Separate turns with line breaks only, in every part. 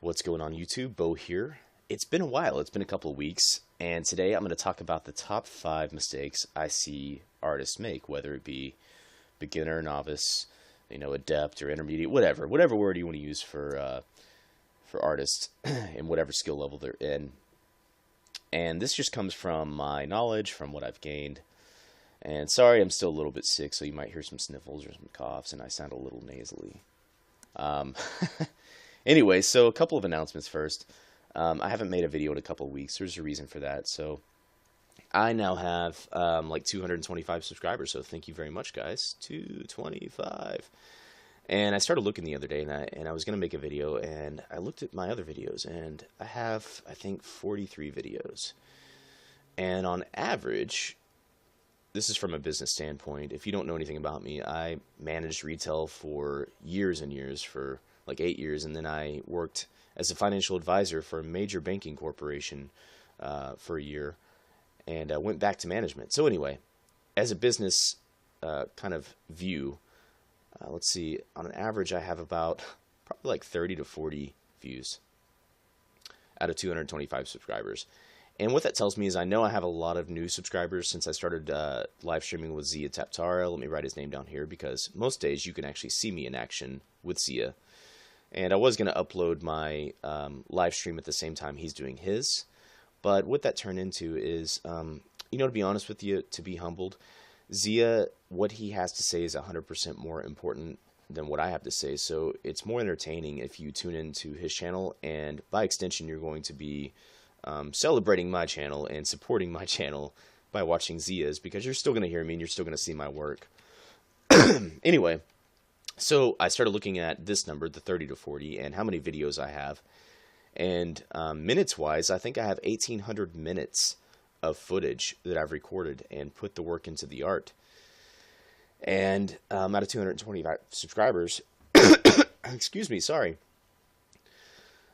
What's going on YouTube? Bo here. It's been a while, it's been a couple of weeks, and today I'm going to talk about the top 5 mistakes I see artists make, whether it be beginner, novice, adept or intermediate, whatever word you want to use for artists in whatever skill level they're in. And this just comes from my knowledge, from what I've gained. And sorry, I'm still a little bit sick, so you might hear some sniffles or some coughs, and I sound a little nasally. Um, Anyway, so a couple of announcements first. I haven't made a video in a couple of weeks. There's a reason for that. So I now have like 225 subscribers. So thank you very much, guys. 225. And I started looking the other day, and I was going to make a video, and I looked at my other videos, and I have, I think, 43 videos. And on average, this is from a business standpoint. If you don't know anything about me, I managed retail for years and years, for like 8 years, and then I worked as a financial advisor for a major banking corporation for a year, and went back to management. So anyway, as a business kind of view, let's see, on an average I have about probably like 30 to 40 views out of 225 subscribers. And what that tells me is I know I have a lot of new subscribers since I started live streaming with Zia Taptara. Let me write his name down here, because most days you can actually see me in action with Zia. And I was going to upload my live stream at the same time he's doing his. But what that turned into is, to be honest with you, to be humbled, Zia, what he has to say is 100% more important than what I have to say. So it's more entertaining if you tune into his channel. And by extension, you're going to be celebrating my channel and supporting my channel by watching Zia's, because you're still going to hear me and you're still going to see my work. Anyway. So I started looking at this number, the 30 to 40, and how many videos I have. And minutes-wise, I think I have 1,800 minutes of footage that I've recorded and put the work into the art. And out of 225 subscribers, excuse me, sorry.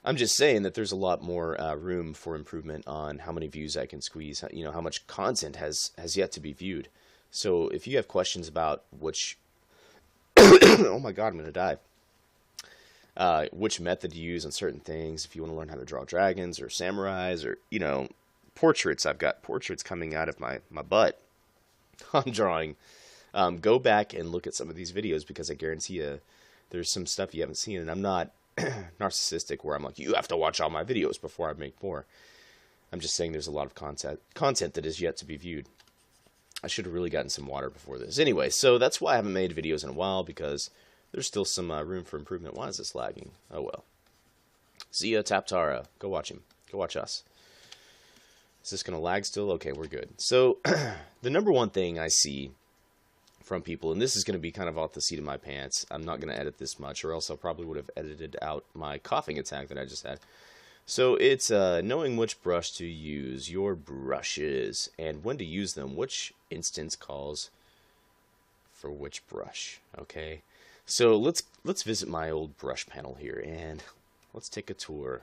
I'm just saying that there's a lot more room for improvement on how many views I can squeeze, how much content has yet to be viewed. So if you have questions about which oh my god, I'm going to die. Which method to use on certain things, if you want to learn how to draw dragons or samurais or, portraits. I've got portraits coming out of my butt on drawing. Go back and look at some of these videos, because I guarantee you there's some stuff you haven't seen. And I'm not narcissistic where I'm like, you have to watch all my videos before I make more. I'm just saying there's a lot of content that is yet to be viewed. I should have really gotten some water before this. Anyway, so that's why I haven't made videos in a while, because there's still some room for improvement. Why is this lagging? Oh well. Zia Taptara. Go watch him. Go watch us. Is this going to lag still? Okay, we're good. So the number one thing I see from people, and this is going to be kind of off the seat of my pants. I'm not going to edit this much, or else I probably would have edited out my coughing attack that I just had. So it's knowing which brush to use, your brushes, and when to use them, which instance calls for which brush, okay? So let's visit my old brush panel here, and let's take a tour.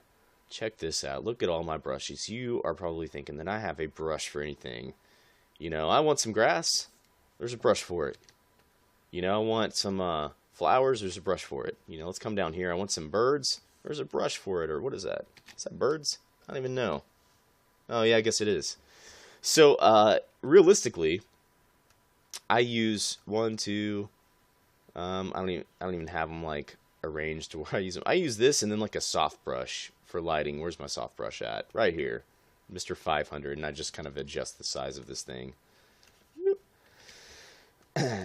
Check this out. Look at all my brushes. You are probably thinking that I have a brush for anything. I want some grass, there's a brush for it. I want some flowers, there's a brush for it. Let's come down here. I want some birds, there's a brush for it. Or what is that? Is that birds? I don't even know. Oh yeah, I guess it is. So realistically, I use one, two. I don't even have them like arranged to where I use them. I use this and then like a soft brush for lighting. Where's my soft brush at? Right here, Mr. 500, and I just kind of adjust the size of this thing.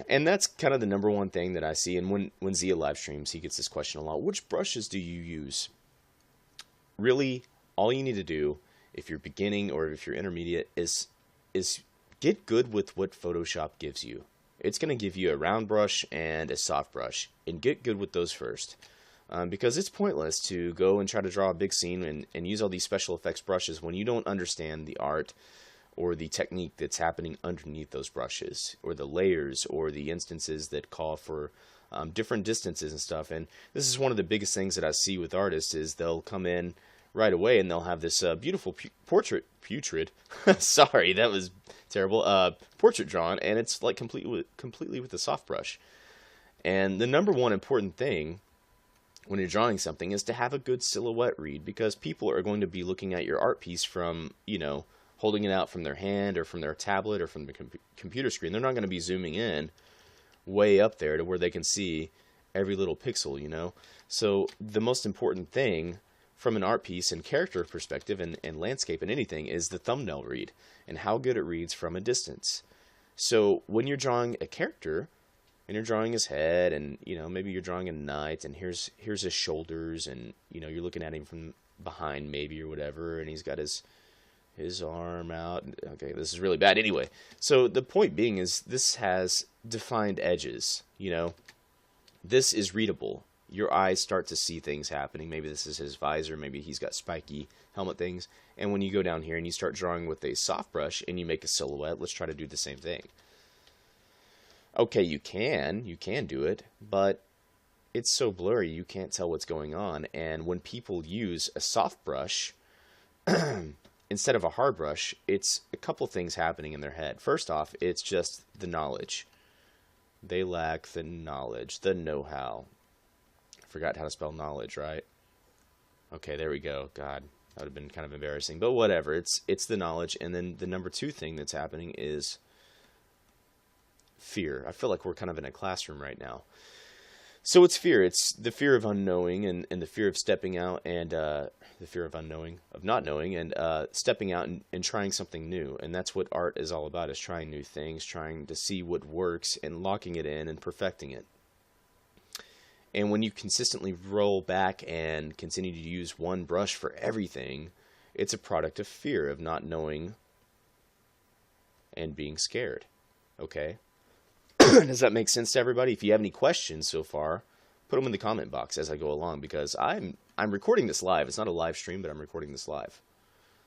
And that's kind of the number one thing that I see. And when Zia live streams, he gets this question a lot. Which brushes do you use? Really, all you need to do, if you're beginning or if you're intermediate, is get good with what Photoshop gives you. It's going to give you a round brush and a soft brush, and get good with those first. Because it's pointless to go and try to draw a big scene and use all these special effects brushes when you don't understand the art or the technique that's happening underneath those brushes, or the layers, or the instances that call for different distances and stuff. And this is one of the biggest things that I see with artists, is they'll come in right away and they'll have this beautiful putrid sorry, that was terrible, portrait drawn, and it's like completely with the soft brush. And the number one important thing when you're drawing something is to have a good silhouette read, because people are going to be looking at your art piece from, holding it out from their hand or from their tablet or from the computer screen. They're not going to be zooming in way up there to where they can see every little pixel. So the most important thing from an art piece and character perspective and landscape and anything is the thumbnail read and how good it reads from a distance. So when you're drawing a character and you're drawing his head, and maybe you're drawing a knight, and here's his shoulders, and you're looking at him from behind maybe or whatever, and he's got his arm out. Okay, this is really bad. Anyway, so the point being is this has defined edges. This is readable. Your eyes start to see things happening. Maybe this is his visor. Maybe he's got spiky helmet things. And when you go down here and you start drawing with a soft brush and you make a silhouette, let's try to do the same thing. Okay, you can do it, but it's so blurry you can't tell what's going on. And when people use a soft brush instead of a hard brush, it's a couple things happening in their head. First off, it's just the knowledge. They lack the knowledge, the know-how. I forgot how to spell knowledge, right? Okay, there we go. God, that would have been kind of embarrassing, but whatever. It's the knowledge. And then the number two thing that's happening is fear. I feel like we're kind of in a classroom right now. So it's fear. It's the fear of unknowing and the fear of stepping out, and the fear of not knowing, and stepping out and trying something new. And that's what art is all about, is trying new things, trying to see what works and locking it in and perfecting it. And when you consistently roll back and continue to use one brush for everything, it's a product of fear, of not knowing and being scared. Okay? Does that make sense to everybody? If you have any questions so far, put them in the comment box as I go along, because I'm recording this live. It's not a live stream, but I'm recording this live.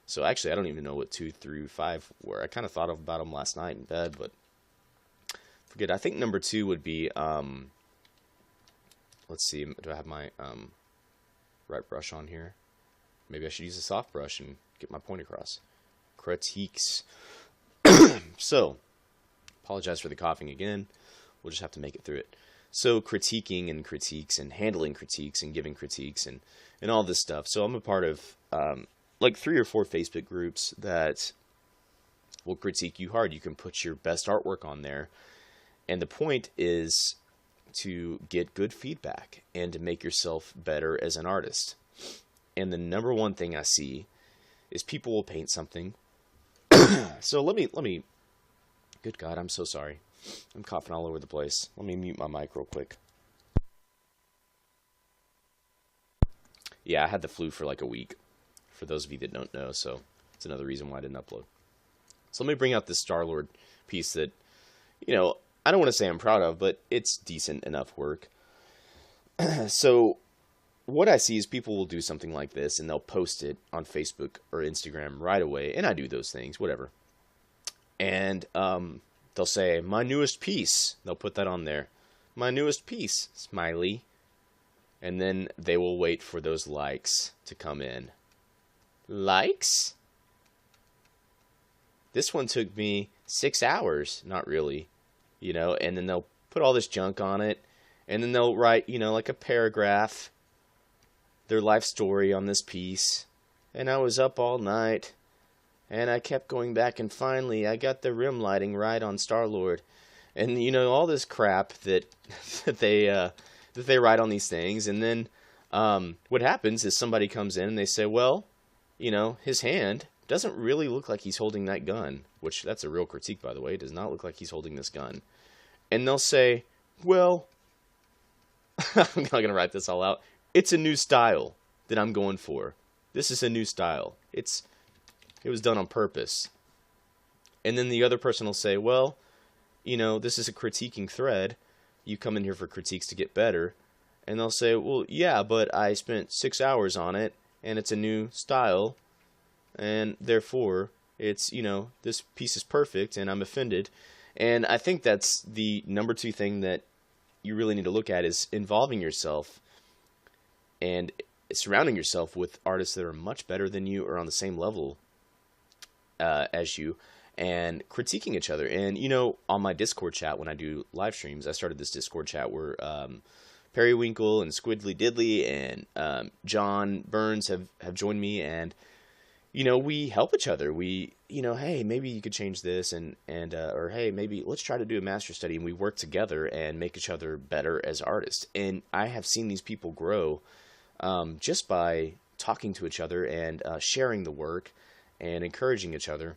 So actually, I don't even know what 2 through 5 were. I kind of thought about them last night in bed, but forget. I think number 2 would be, let's see, do I have my right brush on here? Maybe I should use a soft brush and get my point across. Critiques. So, apologize for the coughing again. We'll just have to make it through it. So critiquing and critiques and handling critiques and giving critiques and all this stuff. So I'm a part of like 3 or 4 Facebook groups that will critique you hard. You can put your best artwork on there. And the point is to get good feedback and to make yourself better as an artist. And the number one thing I see is people will paint something. So let me, good God, I'm so sorry. I'm coughing all over the place. Let me mute my mic real quick. Yeah, I had the flu for like a week, for those of you that don't know, so it's another reason why I didn't upload. So let me bring out this Star-Lord piece that, I don't want to say I'm proud of, but it's decent enough work. So what I see is people will do something like this, and they'll post it on Facebook or Instagram right away, and I do those things, whatever. And they'll say, my newest piece. They'll put that on there. My newest piece, smiley. And then they will wait for those likes to come in. Likes? This one took me 6 hours. Not really. And then they'll put all this junk on it. And then they'll write, like a paragraph. Their life story on this piece. And I was up all night. And I kept going back, and finally I got the rim lighting right on Star-Lord. And, all this crap that they write on these things. And then what happens is somebody comes in and they say, well, his hand doesn't really look like he's holding that gun. Which, that's a real critique, by the way. It does not look like he's holding this gun. And they'll say, well, I'm not going to write this all out. It's a new style that I'm going for. This is a new style. It was done on purpose. And then the other person will say, well, this is a critiquing thread. You come in here for critiques to get better. And they'll say, well, yeah, but I spent 6 hours on it, and it's a new style, and therefore, it's, this piece is perfect, and I'm offended. And I think that's the number 2 thing that you really need to look at, is involving yourself and surrounding yourself with artists that are much better than you or on the same level as you, and critiquing each other. And on my Discord chat, when I do live streams, I started this Discord chat where Periwinkle and Squidly Diddly and John Burns have joined me, and we help each other. We, hey, maybe you could change this, and or hey, maybe let's try to do a master study, and we work together and make each other better as artists. And I have seen these people grow just by talking to each other and sharing the work and encouraging each other.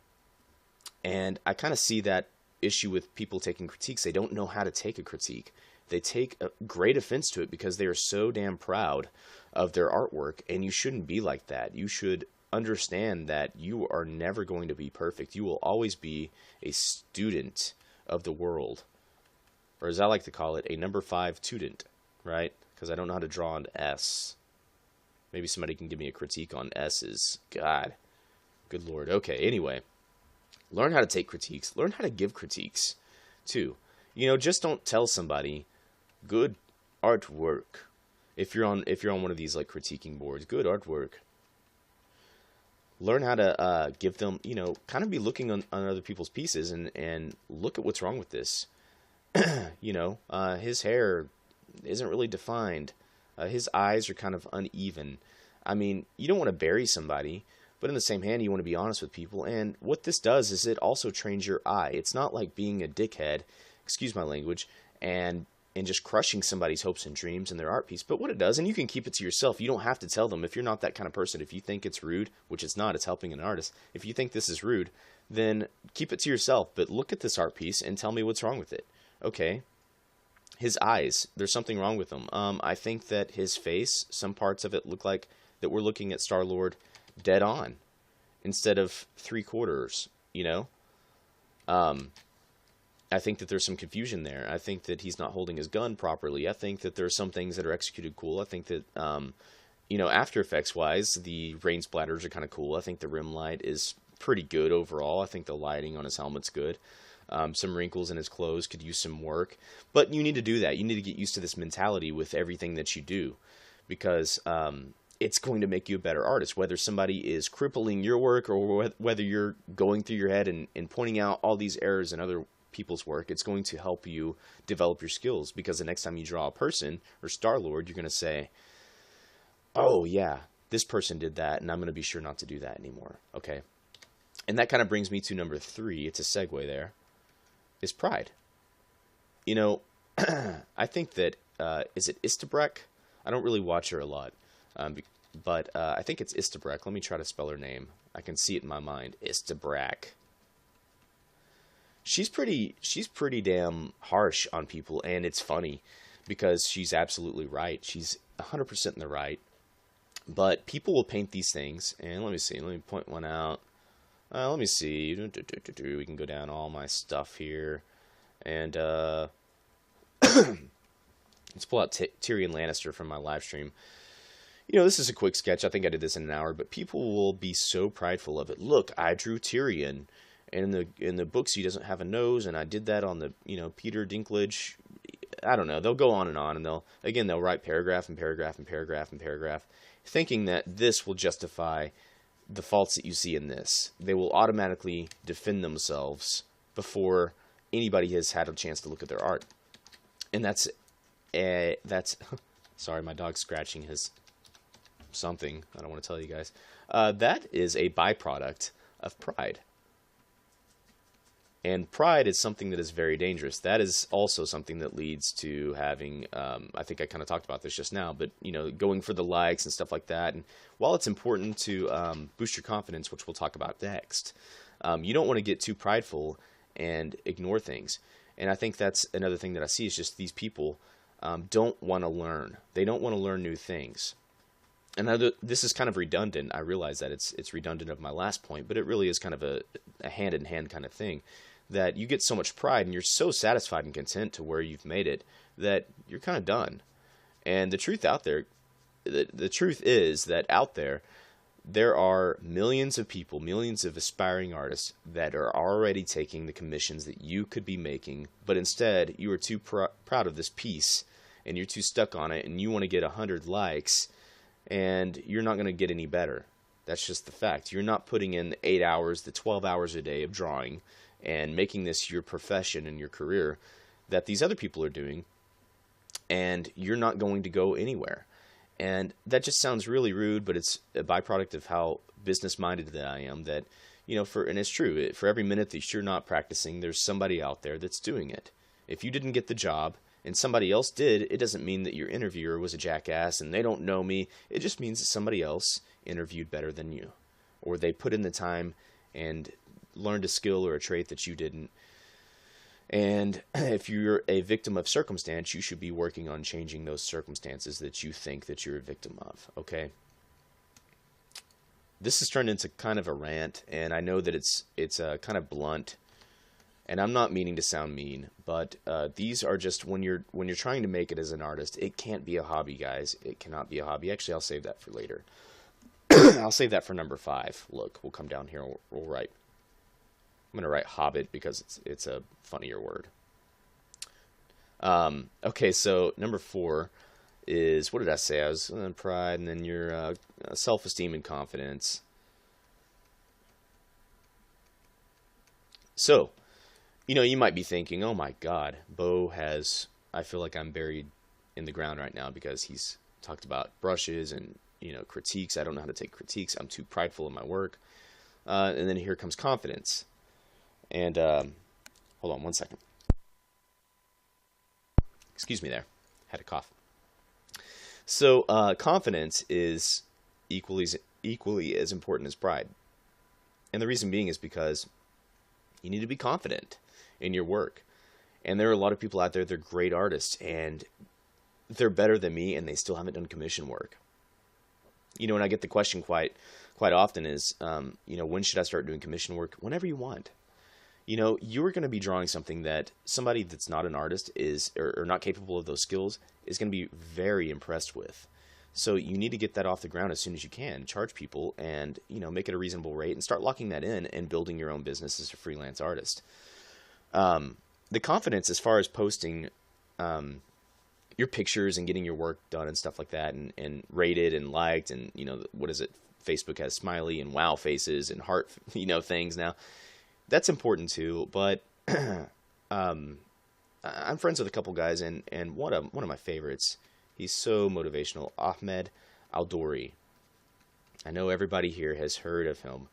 And I kind of see that issue with people taking critiques. They don't know how to take a critique. They take a great offense to it because they are so damn proud of their artwork, and you shouldn't be like that. You should understand that you are never going to be perfect. You will always be a student of the world, or as I like to call it, a number 5 student, right? Because I don't know how to draw an S. Maybe somebody can give me a critique on S's. God, good Lord. Okay, anyway, learn how to take critiques. Learn how to give critiques, too. Just don't tell somebody, good artwork. If you're on one of these like critiquing boards, good artwork. Learn how to give them, kind of be looking on other people's pieces and look at what's wrong with this. His hair isn't really defined. His eyes are kind of uneven. I mean, you don't want to bury somebody, but in the same hand, you want to be honest with people. And what this does is it also trains your eye. It's not like being a dickhead, excuse my language, and just crushing somebody's hopes and dreams in their art piece. But what it does, and you can keep it to yourself, you don't have to tell them. If you're not that kind of person, if you think it's rude, which it's not, it's helping an artist. If you think this is rude, then keep it to yourself. But look at this art piece and tell me what's wrong with it. Okay, his eyes, there's something wrong with them. I think that his face, some parts of it look like that we're looking at Star-Lord dead on instead of 3/4, I think that there's some confusion there. I think that he's not holding his gun properly. I think that there are some things that are executed cool. I think that, After Effects wise, the rain splatters are kind of cool. I think the rim light is pretty good overall. I think the lighting on his helmet's good. Some wrinkles in his clothes could use some work. But you need to do that. You need to get used to this mentality with everything that you do, because it's going to make you a better artist. Whether somebody is crippling your work or whether you're going through your head and pointing out all these errors in other people's work, it's going to help you develop your skills, because the next time you draw a person or Star-Lord, you're going to say, oh yeah, this person did that, and I'm going to be sure not to do that anymore. Okay, and that kind of brings me to number 3. It's a segue there, is pride. I think that is it Istabrek? I don't really watch her a lot, but I think it's Istabrek. Let me try to spell her name. I can see it in my mind. Istabrek. She's pretty damn harsh on people, and it's funny because she's absolutely right. She's 100% in the right. But people will paint these things, and let me see. Let me point one out. Let me see. We can go down all my stuff here, and let's pull out Tyrion Lannister from my live stream. This is a quick sketch. I think I did this in an hour, but people will be so prideful of it. Look, I drew Tyrion. And in the books, he doesn't have a nose, and I did that on the Peter Dinklage. I don't know. They'll go on, and they'll write paragraph and paragraph and paragraph and paragraph, thinking that this will justify the faults that you see in this. They will automatically defend themselves before anybody has had a chance to look at their art, and that's sorry, my dog's scratching his something. I don't want to tell you guys. That is a byproduct of pride. And pride is something that is very dangerous. That is also something that leads to having, I think I kind of talked about this just now, but, going for the likes and stuff like that. And while it's important to boost your confidence, which we'll talk about next, you don't want to get too prideful and ignore things. And I think that's another thing that I see is just these people don't want to learn. They don't want to learn new things. And this is kind of redundant. I realize that it's redundant of my last point, but it really is kind of a hand-in-hand kind of thing. That you get so much pride and you're so satisfied and content to where you've made it that you're kind of done. And the truth is that out there are millions of people, millions of aspiring artists that are already taking the commissions that you could be making, but instead you are too proud of this piece and you're too stuck on it and you want to get 100 likes, and you're not going to get any better. That's just the fact. You're not putting in the 8 hours, the 12 hours a day of drawing and making this your profession and your career that these other people are doing. and you're not going to go anywhere. And that just sounds really rude, but it's a byproduct of how business minded that I am. That, and it's true, for every minute that you're not practicing, there's somebody out there that's doing it. If you didn't get the job and somebody else did, it doesn't mean that your interviewer was a jackass and they don't know me. It just means that somebody else interviewed better than you, or they put in the time and learned a skill or a trait that you didn't. And if you're a victim of circumstance, you should be working on changing those circumstances that you think that you're a victim of, okay? This has turned into kind of a rant, and I know that it's kind of blunt, and I'm not meaning to sound mean, but these are just, when you're trying to make it as an artist, it can't be a hobby, guys. It cannot be a hobby. Actually, I'll save that for later. I'll save that for number 5. Look, we'll come down here and we'll write. I'm going to write Hobbit because it's a funnier word. Okay, so number 4 is, what did I say? I was pride, and then your self-esteem and confidence. So, you might be thinking, oh my God, I feel like I'm buried in the ground right now because he's talked about brushes and, critiques. I don't know how to take critiques. I'm too prideful in my work. And then here comes confidence. And hold on one second. Excuse me there. Had a cough. So confidence is equally as important as pride. And the reason being is because you need to be confident in your work. And there are a lot of people out there, they're great artists, and they're better than me, and they still haven't done commission work. And I get the question quite often is, when should I start doing commission work? Whenever you want. You're going to be drawing something that somebody that's not an artist is, or not capable of those skills, is going to be very impressed with. So you need to get that off the ground as soon as you can. Charge people and, make it a reasonable rate and start locking that in and building your own business as a freelance artist. The confidence as far as posting your pictures and getting your work done and stuff like that and rated and liked and, what is it? Facebook has smiley and wow faces and heart, things now. That's important too, but I'm friends with a couple guys, and one of my favorites, he's so motivational, Ahmed Aldoori. I know everybody here has heard of him,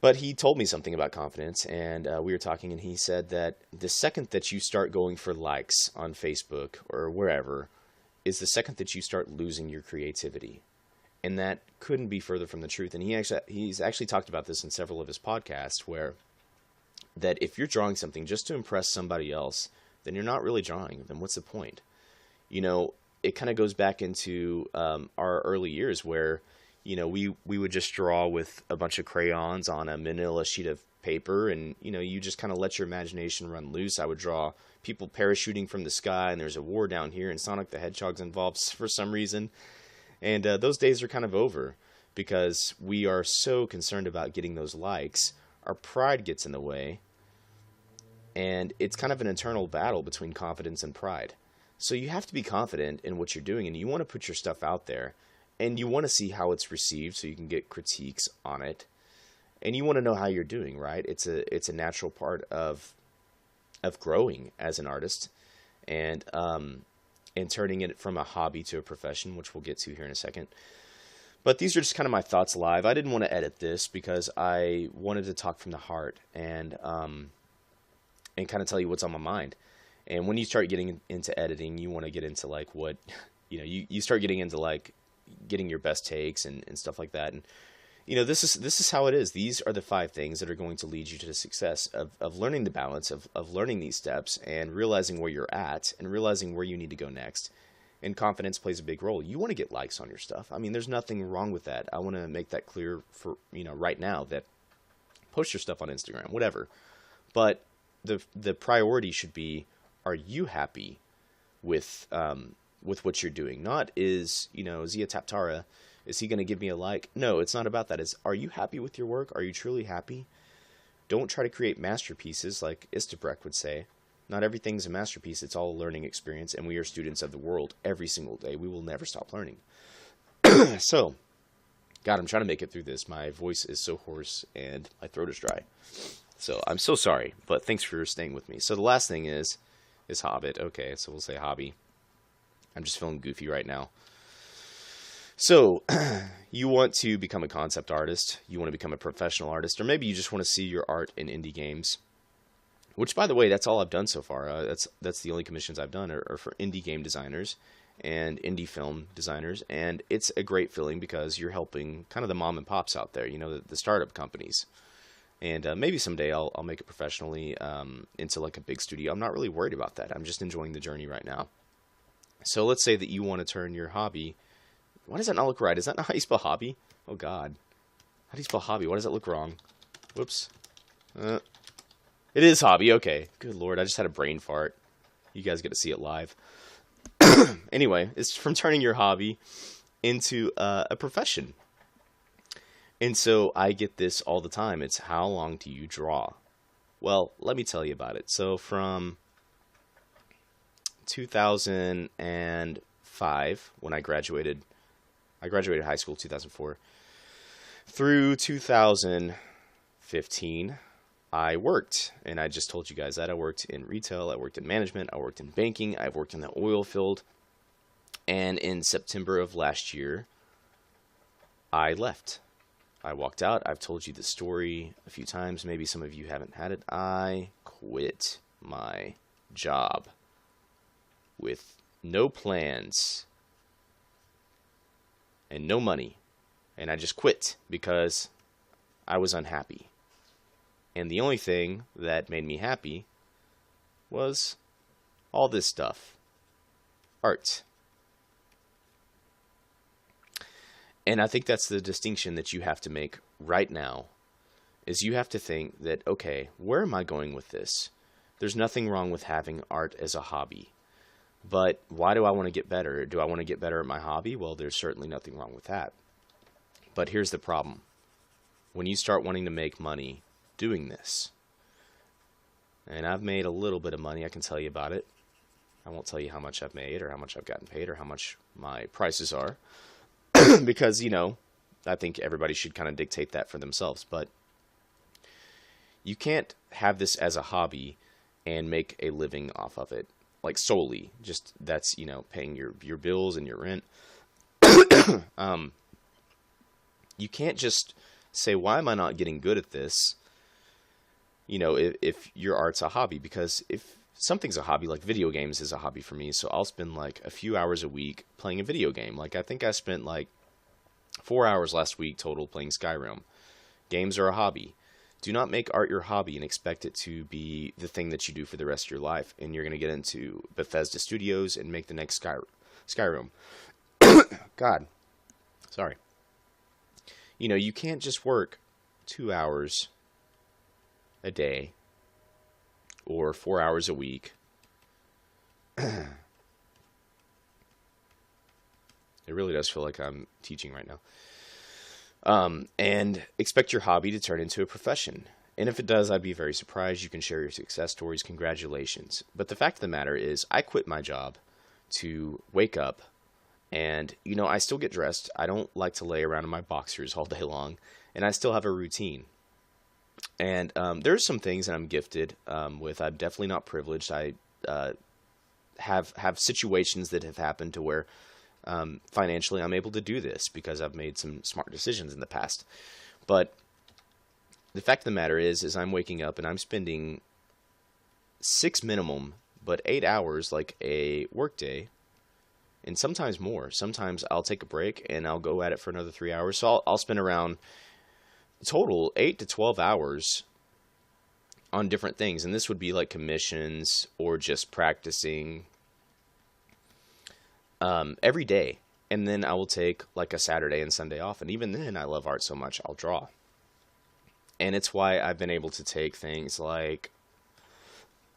but he told me something about confidence, and we were talking, and he said that the second that you start going for likes on Facebook or wherever is the second that you start losing your creativity. And that couldn't be further from the truth. And he's actually talked about this in several of his podcasts, where that if you're drawing something just to impress somebody else, then you're not really drawing. Then what's the point? It kind of goes back into our early years where, we would just draw with a bunch of crayons on a manila sheet of paper, and, you just kind of let your imagination run loose. I would draw people parachuting from the sky, and there's a war down here, and Sonic the Hedgehog's involved for some reason. And those days are kind of over because we are so concerned about getting those likes. Our pride gets in the way. And it's kind of an internal battle between confidence and pride. So you have to be confident in what you're doing, and you want to put your stuff out there. And you want to see how it's received so you can get critiques on it. And you want to know how you're doing, right? It's a natural part of growing as an artist. And turning it from a hobby to a profession, which we'll get to here in a second. But these are just kind of my thoughts live. I didn't want to edit this because I wanted to talk from the heart and kind of tell you what's on my mind. And when you start getting into editing, you want to get into like what, you start getting into like getting your best takes and stuff like that. And this is how it is. These are the 5 things that are going to lead you to the success of learning the balance, of learning these steps and realizing where you're at and realizing where you need to go next. And confidence plays a big role. You want to get likes on your stuff. I mean, there's nothing wrong with that. I want to make that clear for, right now, that post your stuff on Instagram, whatever. But the priority should be, are you happy with what you're doing? Not is, Zia Taptara, is he going to give me a like? No, it's not about that. It's, are you happy with your work? Are you truly happy? Don't try to create masterpieces like Istabrecht would say. Not everything's a masterpiece. It's all a learning experience, and we are students of the world every single day. We will never stop learning. So, God, I'm trying to make it through this. My voice is so hoarse, and my throat is dry. So I'm so sorry, but thanks for staying with me. So the last thing is Hobbit. Okay, so we'll say hobby. I'm just feeling goofy right now. So, you want to become a concept artist, you want to become a professional artist, or maybe you just want to see your art in indie games. Which, by the way, that's all I've done so far. That's the only commissions I've done are for indie game designers and indie film designers, and it's a great feeling because you're helping kind of the mom and pops out there, the startup companies. And maybe someday I'll make it professionally into like a big studio. I'm not really worried about that. I'm just enjoying the journey right now. So let's say that you want to turn your hobby. Why does that not look right? Is that not how you spell hobby? Oh God, how do you spell hobby? Why does that look wrong? Whoops. It is hobby. Okay. Good Lord, I just had a brain fart. You guys get to see it live. Anyway, it's from turning your hobby into a profession. And so I get this all the time. It's how long do you draw? Well, let me tell you about it. So from 2005, when I graduated high school 2004, through 2015, I worked. And I just told you guys that I worked in retail, I worked in management, I worked in banking, I've worked in the oil field. And in September of last year, I left. I walked out. I've told you the story a few times. Maybe some of you haven't had it. I quit my job with no plans and no money. And I just quit because I was unhappy. And the only thing that made me happy was all this stuff. Art. And I think that's the distinction that you have to make right now, is you have to think that, okay, where am I going with this? There's nothing wrong with having art as a hobby. But why do I want to get better? Do I want to get better at my hobby? Well, there's certainly nothing wrong with that. But here's the problem. When you start wanting to make money doing this, and I've made a little bit of money, I can tell you about it. I won't tell you how much I've made or how much I've gotten paid or how much my prices are. Because, I think everybody should kind of dictate that for themselves. But you can't have this as a hobby and make a living off of it, like solely. Just that's, paying your bills and your rent. You can't just say, why am I not getting good at this? If your art's a hobby, because if something's a hobby, like video games is a hobby for me, so I'll spend like a few hours a week playing a video game. Like I think I spent like 4 hours last week total playing Skyrim. Games are a hobby. Do not make art your hobby and expect it to be the thing that you do for the rest of your life, and you're going to get into Bethesda Studios and make the next Skyrim. God. Sorry. You can't just work 2 hours a day or 4 hours a week. It really does feel like I'm teaching right now. And expect your hobby to turn into a profession. And if it does, I'd be very surprised. You can share your success stories. Congratulations. But the fact of the matter is, I quit my job to wake up and, I still get dressed. I don't like to lay around in my boxers all day long. And I still have a routine. And there's some things that I'm gifted with. I'm definitely not privileged. I have situations that have happened to where financially I'm able to do this because I've made some smart decisions in the past. But the fact of the matter is I'm waking up and I'm spending 6 minimum, but 8 hours like a work day, and sometimes more. Sometimes I'll take a break and I'll go at it for another 3 hours. So I'll spend around total 8 to 12 hours on different things. And this would be like commissions or just practicing every day. And then I will take like a Saturday and Sunday off. And even then, I love art so much, I'll draw. And it's why I've been able to take things like,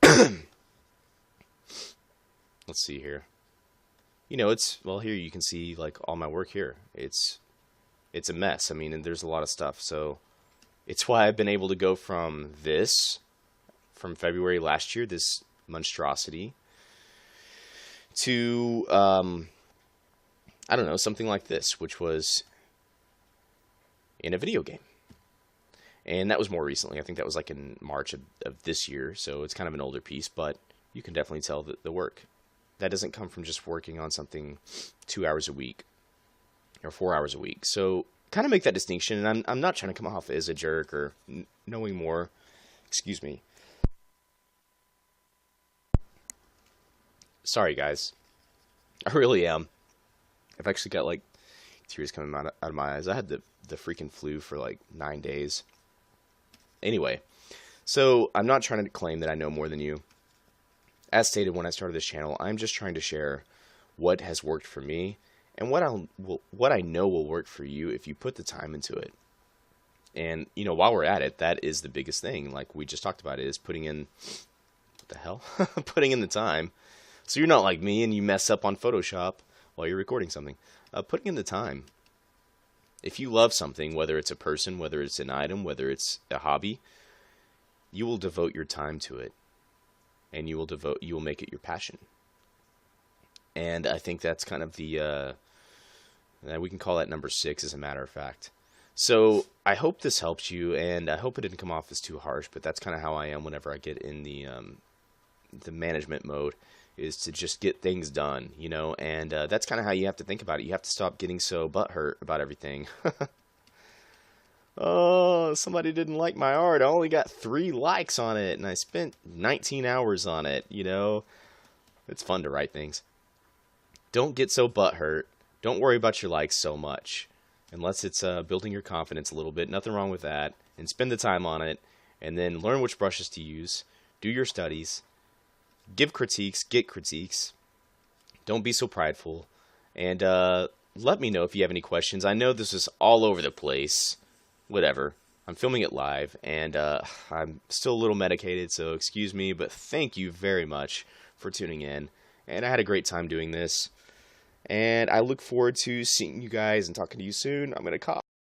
let's see here. Here you can see like all my work here. It's a mess. I mean, and there's a lot of stuff. So it's why I've been able to go from February last year, this monstrosity, to, I don't know, something like this, which was in a video game. And that was more recently. I think that was like in March of this year. So it's kind of an older piece, but you can definitely tell the work. that doesn't come from just working on something 2 hours a week or 4 hours a week. So kind of make that distinction. And I'm not trying to come off as a jerk or knowing more. Excuse me. Sorry, guys. I really am. I've actually got like tears coming out of my eyes. I had the freaking flu for like 9 days. Anyway, so I'm not trying to claim that I know more than you. As stated when I started this channel, I'm just trying to share what has worked for me and what I know will work for you if you put the time into it. And while we're at it, that is the biggest thing. Like we just talked about, is putting in what the hell, putting in the time. So you're not like me and you mess up on Photoshop while you're recording something. Putting in the time. If you love something, whether it's a person, whether it's an item, whether it's a hobby, you will devote your time to it, and you will make it your passion. And I think that's kind of the we can call that number 6, as a matter of fact. So I hope this helps you, and I hope it didn't come off as too harsh. But that's kind of how I am whenever I get in the management mode, is to just get things done, and that's kind of how you have to think about it. You have to stop getting so butthurt about everything. Oh, somebody didn't like my art. I only got 3 likes on it, and I spent 19 hours on it, It's fun to write things. Don't get so butthurt. Don't worry about your likes so much, unless it's building your confidence a little bit. Nothing wrong with that. And spend the time on it, and then learn which brushes to use. Do your studies. Give critiques, get critiques. Don't be so prideful. And let me know if you have any questions. I know this is all over the place. Whatever. I'm filming it live, and I'm still a little medicated, so excuse me, but thank you very much for tuning in. And I had a great time doing this. And I look forward to seeing you guys and talking to you soon. I'm going to cough.